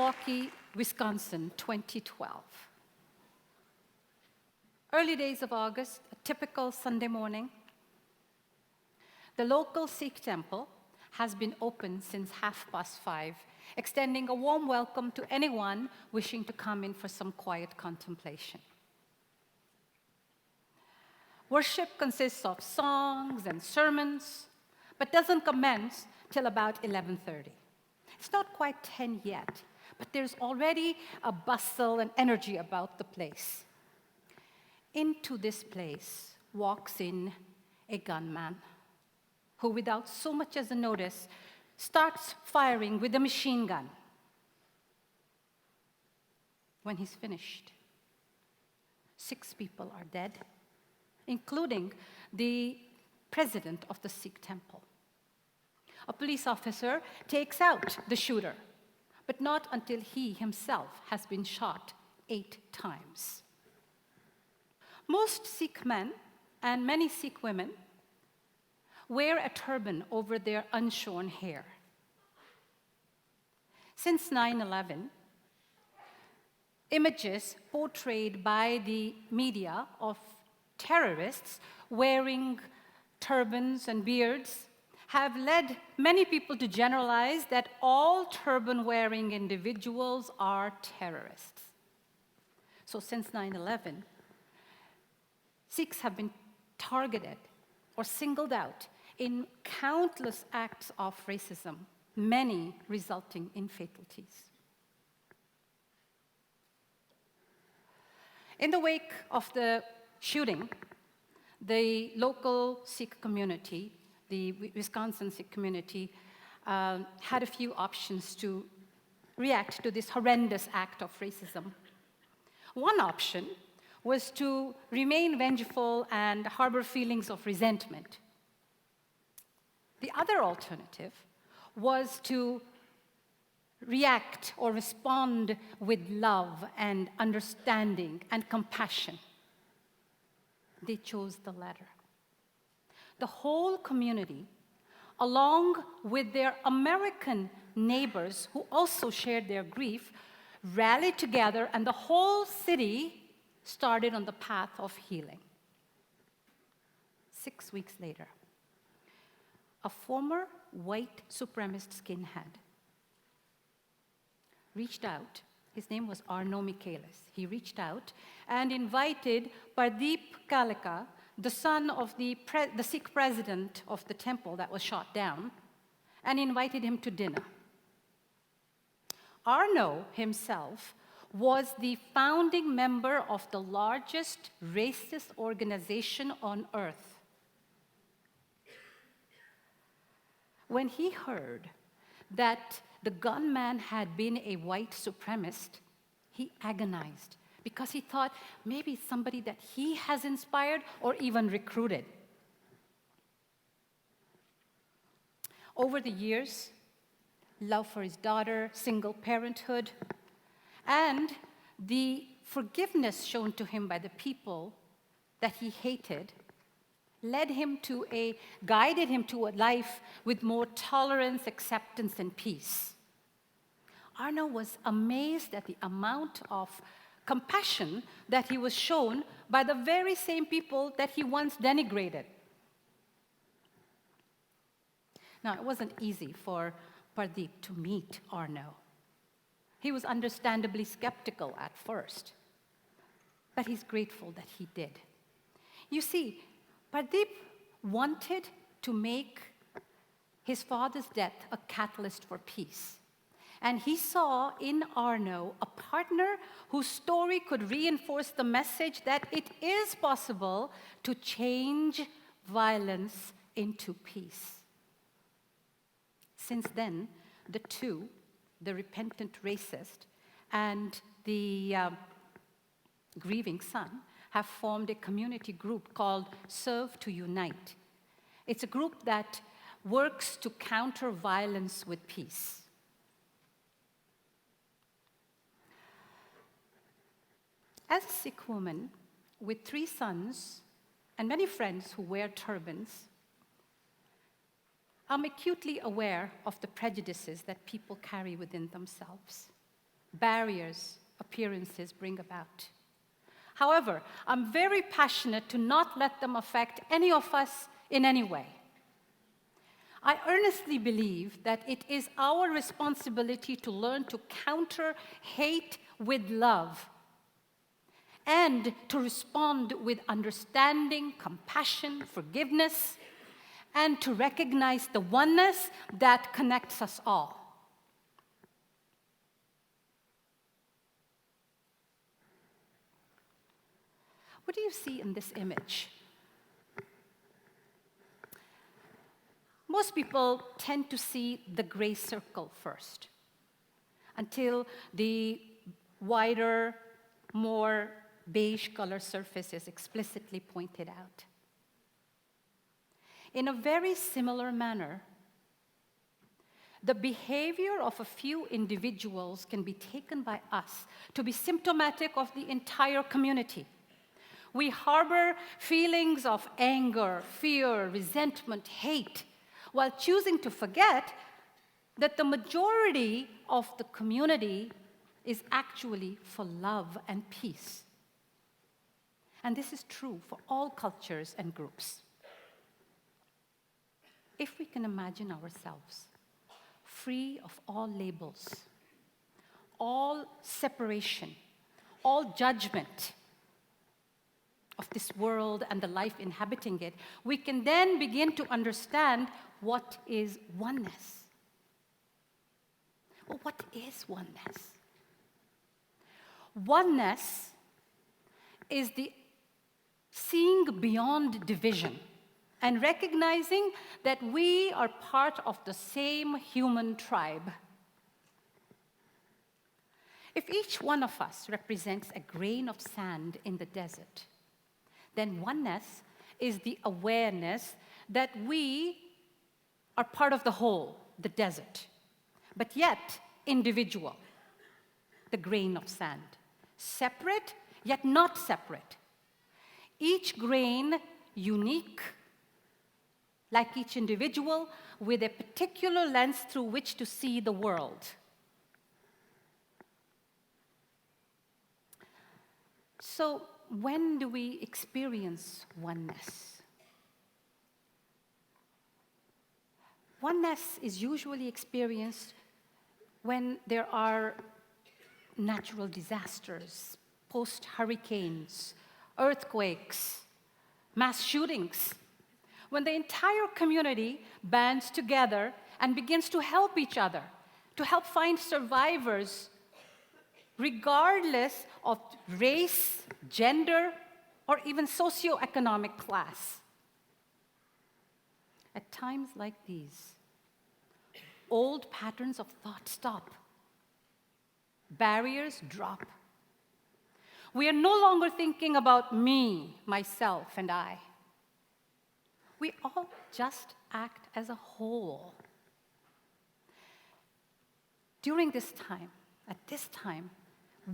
Milwaukee, Wisconsin, 2012. Early days of August, a typical Sunday morning. The local Sikh temple has been open since 5:30, extending a warm welcome to anyone wishing to come in for some quiet contemplation. Worship consists of songs and sermons, but doesn't commence till about 11:30. It's not quite 10 yet, but there's already a bustle and energy about the place. Into this place walks in a gunman who, without so much as a notice, starts firing with a machine gun. When he's finished, 6 people are dead, including the president of the Sikh temple. A police officer takes out the shooter, but not until he himself has been shot 8 times. Most Sikh men and many Sikh women wear a turban over their unshorn hair. Since 9/11, images portrayed by the media of terrorists wearing turbans and beards have led many people to generalize that all turban-wearing individuals are terrorists. So since 9/11, Sikhs have been targeted or singled out in countless acts of racism, many resulting in fatalities. In the wake of the shooting, the local Sikh community, the Wisconsin Sikh community, had a few options to react to this horrendous act of racism. One option was to remain vengeful and harbor feelings of resentment. The other alternative was to react or respond with love and understanding and compassion. They chose the latter. The whole community, along with their American neighbors who also shared their grief, rallied together, and the whole city started on the path of healing. 6 weeks later, a former white supremacist skinhead reached out. His name was Arno Michaelis. He reached out and invited Pardeep Kalika, the son of the Sikh president of the temple that was shot down, and invited him to dinner. Arno himself was the founding member of the largest racist organization on earth. When he heard that the gunman had been a white supremacist, he agonized because he thought maybe it's somebody that he has inspired or even recruited. Over the years, love for his daughter, single parenthood, and the forgiveness shown to him by the people that he hated guided him to a life with more tolerance, acceptance, and peace. Arno was amazed at the amount of compassion that he was shown by the very same people that he once denigrated. Now, it wasn't easy for Pardeep to meet Arno. He was understandably skeptical at first, but he's grateful that he did. You see, Pardeep wanted to make his father's death a catalyst for peace. And he saw in Arno a partner whose story could reinforce the message that it is possible to change violence into peace. Since then, the two, the repentant racist and the grieving son, have formed a community group called Serve to Unite. It's a group that works to counter violence with peace. As a Sikh woman with 3 sons and many friends who wear turbans, I'm acutely aware of the prejudices that people carry within themselves. barriers, appearances bring about. However, I'm very passionate to not let them affect any of us in any way. I earnestly believe that it is our responsibility to learn to counter hate with love and to respond with understanding, compassion, forgiveness, and to recognize the oneness that connects us all. What do you see in this image? Most people tend to see the gray circle first, until the wider, more beige color surface is explicitly pointed out. In a very similar manner, the behavior of a few individuals can be taken by us to be symptomatic of the entire community. We harbor feelings of anger, fear, resentment, hate, while choosing to forget that the majority of the community is actually for love and peace. And this is true for all cultures and groups. If we can imagine ourselves free of all labels, all separation, all judgment of this world and the life inhabiting it, we can then begin to understand what is oneness. Well, what is oneness? Oneness is the seeing beyond division and recognizing that we are part of the same human tribe. If each one of us represents a grain of sand in the desert, then oneness is the awareness that we are part of the whole, the desert, but yet individual, the grain of sand, separate yet not separate. Each grain unique, like each individual, with a particular lens through which to see the world. So, when do we experience oneness? Oneness is usually experienced when there are natural disasters, post-hurricanes, earthquakes, mass shootings, when the entire community bands together and begins to help each other, to help find survivors, regardless of race, gender, or even socioeconomic class. At times like these, old patterns of thought stop. Barriers drop. We are no longer thinking about me, myself, and I. We all just act as a whole. During this time, at this time,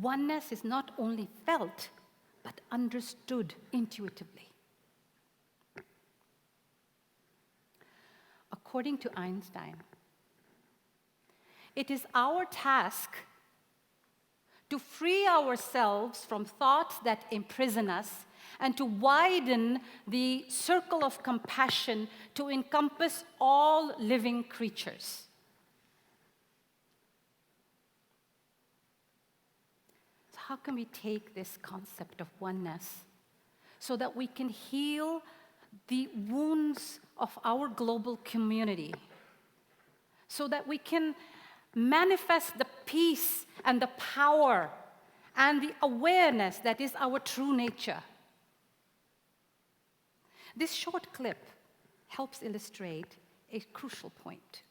oneness is not only felt, but understood intuitively. According to Einstein, it is our task to free ourselves from thoughts that imprison us and to widen the circle of compassion to encompass all living creatures. So how can we take this concept of oneness so that we can heal the wounds of our global community, so that we can manifest the peace and the power and the awareness that is our true nature? This short clip helps illustrate a crucial point.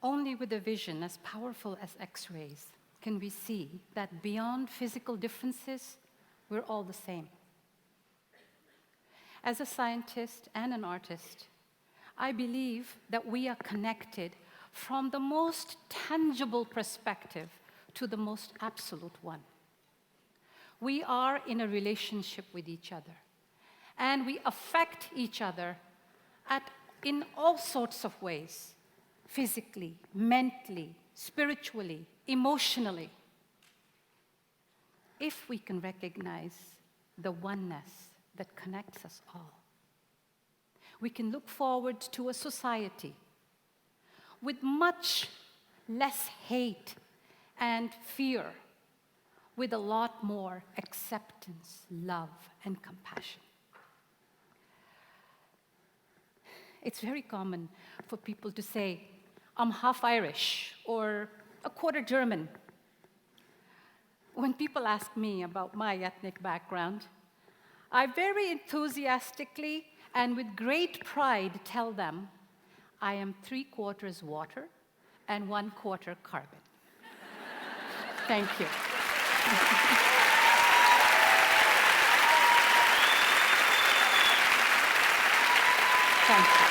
Only with a vision as powerful as X-rays can we see that beyond physical differences, we're all the same. As a scientist and an artist, I believe that we are connected from the most tangible perspective to the most absolute one. We are in a relationship with each other, and we affect each other in all sorts of ways, physically, mentally, spiritually, emotionally. If we can recognize the oneness that connects us all, we can look forward to a society with much less hate and fear, with a lot more acceptance, love, and compassion. It's very common for people to say, I'm half Irish or a quarter German. When people ask me about my ethnic background, I very enthusiastically and with great pride tell them, I am 3/4 water and 1/4 carbon. Thank you. Thank you.